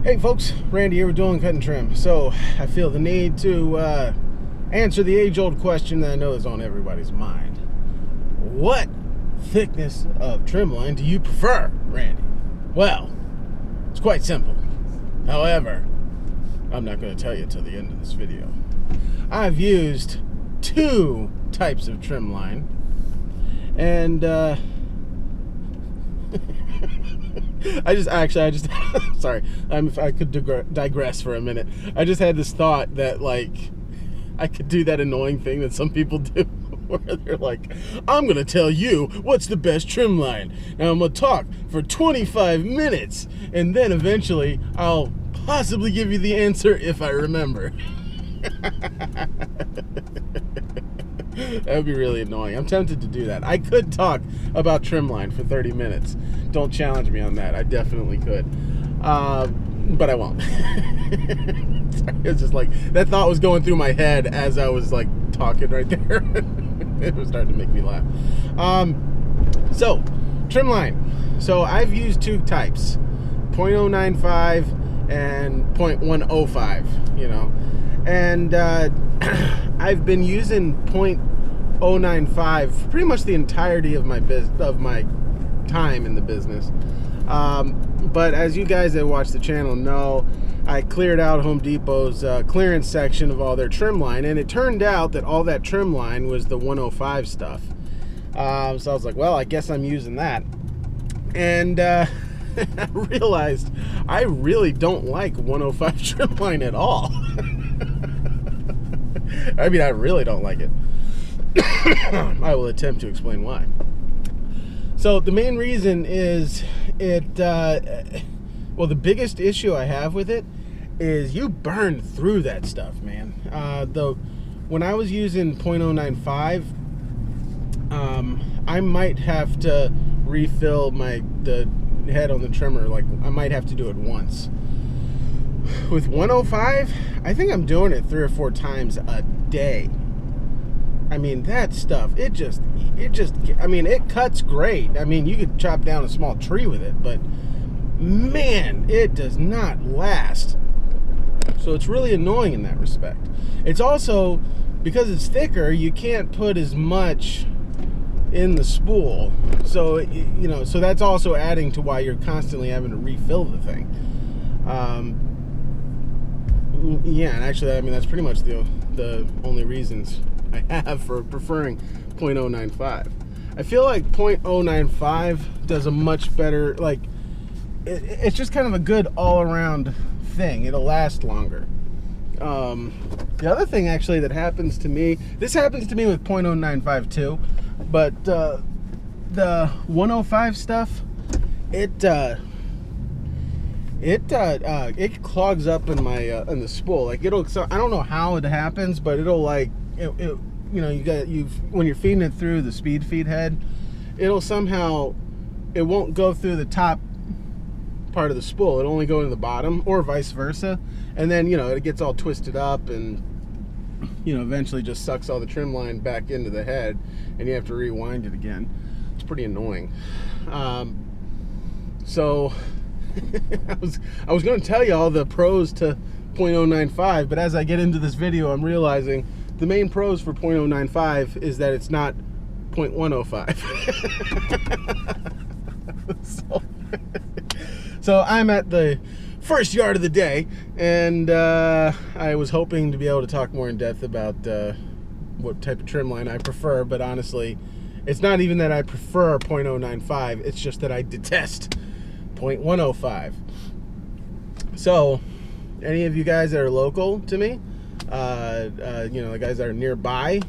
Hey folks, Randy here with Dolan Cut and Trim. So I feel the need to answer the age-old question that I know is on everybody's mind. What thickness of trim line do you prefer, Randy? Well, it's quite simple. However, I'm not going to tell you till the end of this video. I've used two types of trim line, and I just sorry, if I could digress for a minute. I just had this thought that, like, I could do that annoying thing that some people do where they're like, I'm gonna tell you what's the best trim line. Now I'm gonna talk for 25 minutes and then eventually I'll possibly give you the answer if I remember. That would be really annoying. I'm tempted to do that. I could talk about trimline for 30 minutes. Don't challenge me on that. I definitely could. But I won't. It's just like, that thought was going through my head as I was like talking right there. It was starting to make me laugh. So, trimline. So I've used two types, 0.095 and 0.105, you know. And I've been using 0.095 pretty much the entirety of my time in the business. But as you guys that watch the channel know, I cleared out Home Depot's clearance section of all their trim line, and it turned out that all that trim line was the 105 stuff. So I was like, well, I guess I'm using that. And I realized I really don't like 105 trim line at all. I mean, I really don't like it. I will attempt to explain why. So the main reason is well, the biggest issue I have with it is you burn through that stuff, man. When I was using 0.095, I might have to refill the head on the trimmer. Like, I might have to do it once. With 105, I think I'm doing it 3 or 4 times a day. I mean, that stuff, it just, I mean, it cuts great. I mean, you could chop down a small tree with it, but man, it does not last. So it's really annoying in that respect. It's also, because it's thicker, you can't put as much in the spool. So, you know, so that's also adding to why you're constantly having to refill the thing. Yeah, and actually, I mean, that's pretty much the only reasons I have for preferring 0.095. I feel like 0.095 does a much better, like, it's just kind of a good all-around thing. It'll last longer. The other thing actually that happens to me, this happens to me with 0.095 too, but the 105 stuff, it clogs up in my in the spool. Like, so I don't know how it happens, but it'll, like, you know, when you're feeding it through the speed feed head, it'll somehow, it won't go through the top part of the spool. It'll only go in the bottom, or vice versa. And then, you know, it gets all twisted up and, you know, eventually just sucks all the trim line back into the head, and you have to rewind it again. It's pretty annoying. So I was going to tell you all the pros to 0.095, but as I get into this video, I'm realizing the main pros for 0.095 is that it's not 0.105. So I'm at the first yard of the day, and I was hoping to be able to talk more in depth about what type of trim line I prefer, but honestly, it's not even that I prefer 0.095, it's just that I detest 0.105. So, any of you guys that are local to me, you know, the guys that are nearby,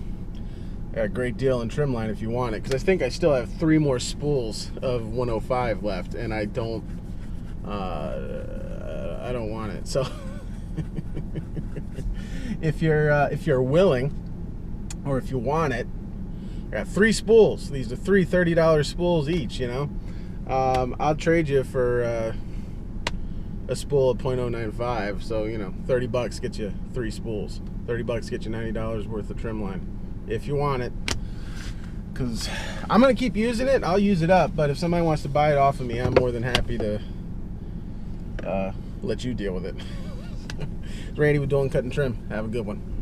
got a great deal in trim line if you want it, because I think I still have 3 more spools of 105 left, and I don't want it. So if you're willing, or if you want it, I got 3 spools. These are 3 $30 spools each, you know. I'll trade you for a spool of 0.095. So, you know, 30 bucks gets you 3 spools. 30 bucks gets you $90 worth of trim line if you want it. Because I'm going to keep using it. I'll use it up, but if somebody wants to buy it off of me, I'm more than happy to let you deal with it. It's Randy with Doing Cut and Trim. Have a good one.